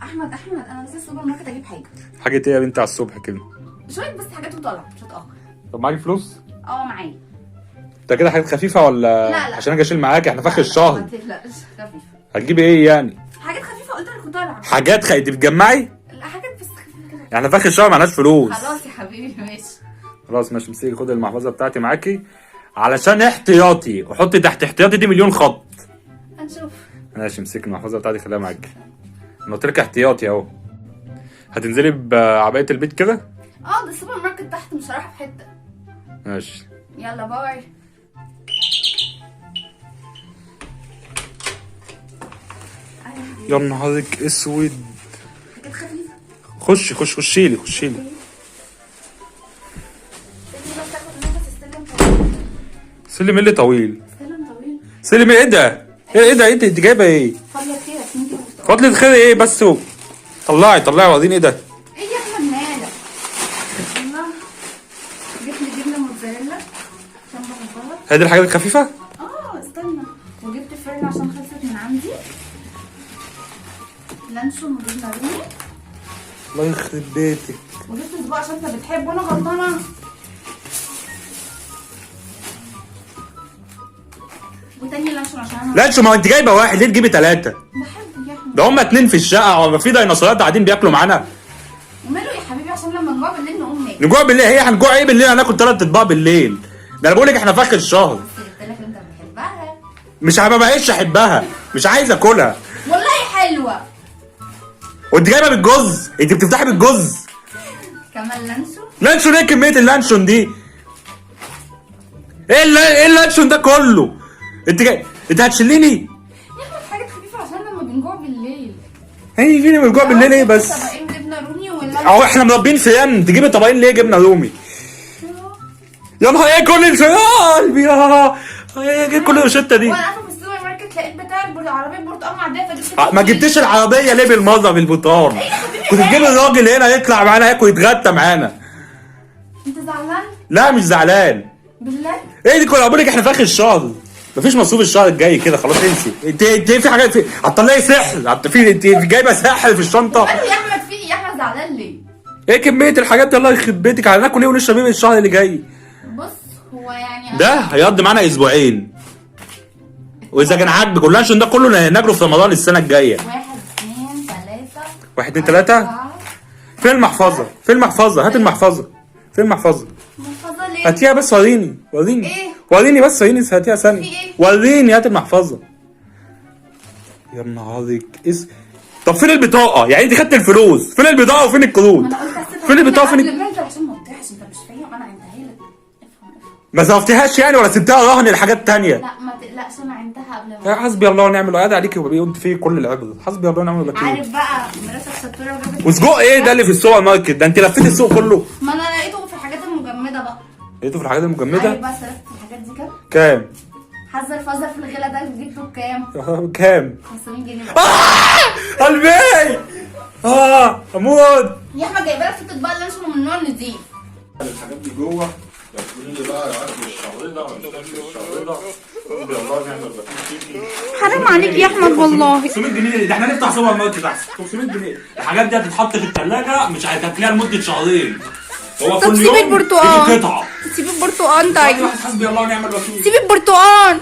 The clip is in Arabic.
احمد انا نازله السوبر ماركت اجيب حاجه ايه يا بنت على الصبح كده؟ شويه بس حاجات وطالعه مش هتاخر. طب معاكي فلوس؟ معايا. ده كده حاجات خفيفه ولا؟ لا عشان اجي اشيل معاكي، احنا في اخر الشهر. ما تقلقش، خفيفه. هتجيبي ايه يعني؟ حاجات خفيفه قلت لك وطالعه. حاجات انت بتجمعي؟ لا حاجات بس خفيفه كده. يعني في اخر الشهر معناش فلوس. خلاص يا حبيبي ماشي. خلاص ماشي، امسكي خدي المحفظه بتاعتي معاكي علشان احتياطي، وحطي تحت احتياطي دي مليون خط. هنشوف. ماشي، امسكي المحفظه بتاعتي خليها معاكي. انا قلت لك احتياطي اهو. هتنزلي بعبايه البيت كده؟ ده السوبر ماركت تحت مش رايحه في حته. ماشي. يلا باي. يا نهارك اسود. حاجات خفيفه. خشيلي سلم اللي طويل. سلم ايه ده؟ ايه ده؟ انت جايبه ايه؟ فضلة خيرك ممكن. فضلة خير ايه بس؟ طلعي وريني ايه ده؟ ايه يا احمد مالك؟ يلا جبت لي جبنه موتزاريلا عشان بحبها. هي دي الحاجات الخفيفه؟ استنى. وجبت فرن عشان خلصت من عندي. لانشون وجبنه رومي. الله يخرب بيتك. وجبت صباع عشان انت بتحب وانا غلطانه. وتاني لانشون عشان انا لانشون. ما انت جايبه واحد، ليه تجيبي ثلاثه؟ بحبه يا احمد. ده هما اتنين في الشقه، هو في ديناصورات قاعدين بياكلوا معانا. وماله يا حبيبي عشان لما نجوع بالليل نقوم ناكل. نجوع بالليل؟ هي هنجوع ايه بالليل؟ هناكل 3 اطباق بالليل. ده انا بقول لك احنا في اخر الشهر. بس قلت لك انت بتحبها. مش ما بقيتش احبها، مش عايز اكلها. والله حلوه. وانت جايبه بالجوز، انت بتفتحي بالجوز. كمان لانشون. لانشون ايه كميه اللانشون دي؟ ايه اللانشون ده كله؟ انت هتشليني؟ يا احمد حاجات خفيفه عشان لما بنجوع بالليل. هي فيني من جوع بالليل ايه بس؟ طبقين جبنه رومي ولا اهو احنا مربين صيام، تجيبي طبقين ليه جبنه رومي؟ يا نهار ايه كل يا قلبي ايه كل الشته دي؟ وانا قاعده في السوبر ماركت لقيت بتاع العربيه برتقال معديه فجبت. ما جبتيش العربيه ليه بالمره بالبطان؟ كنت تجيبي الراجل هنا يطلع معانا ياكل يتغدى معانا. انت زعلان؟ لا مش زعلان. بالله؟ ايه دي؟ كنا بقول لك احنا في اخر الشهر، مفيش مصروف الشهر الجاي كده، خلاص انسي. انت في حاجات هتطلعي سحر، انت جايبه سحر في الشنطه. ماله يا احمد في ايه؟ يا احمد زعلان ليه؟ ايه كميه الحاجات دي؟ الله يخرب بيتك. هناكل ايه ونشرب ايه من الشهر اللي جاي؟ بص هو يعني ده هيقضي معانا اسبوعين، واذا كان عاجبك اللانشون ده كله ناكله في رمضان السنه الجايه. 1 2 3. 1 2 3. فين المحفظه؟ هات المحفظه. فين المحفظه؟ محفظه ليه؟ هاتيها بس، وريني. ايه؟ وريني بس، هاتيها ثانيه. في ايه؟ وريني، هات المحفظه. يا نهارك طب فين البطاقه؟ يعني انت خدت الفلوس، فين البطاقه وفين الكروت؟ ما انا قلت اسيبها. فين البطاقه وفين قبل ما انت عشان ما تضيعش، انت مش فاهم انا عندها لك. افهم. ما صرفتهاش يعني ولا سبتها رهن لحاجات تانية؟ لا ما تقلقش انا عندها قبل ما. يا حسبي الله ونعم الوكيل عليكي، وانت فيه كل العبر. حسبي الله ونعم الوكيل. عارف بقى مراتك شطوره وجابت. وسجق ايه ده اللي في السوبر ماركت ده؟ انت لفيتي السوق كله. ما انا لقيته في الحاجات المجمده بقى. لقيته في الحاجات عارف المجمده؟ بقى صرفت في الحاجات دي كام؟ كام؟ حذر فذر في الغلا ده جبته بكام؟ كام؟ 500 جنيه بقى. قلبي اموت. يا احمد جايبه لك ست اطباق لانشون من النوع النضيف. الحاجات دي جوه. تقولي لي بقى اكل الشهر ده ولا مش اكل الشهر ده؟ والله نعمل الوكيل. حرام عليك يا احمد والله. 500 جنيه ده احنا نفتح سوبر ماركت احسن. 500 جنيه الحاجات دي هتتحط في الثلاجه، مش هتاكليها لمده شهرين. هو طب كل سيب يوم البرتقال. تيجي قطعه. سيب البرتقال طيب. حسبي الله ونعم الوكيل. سيب البرتقال.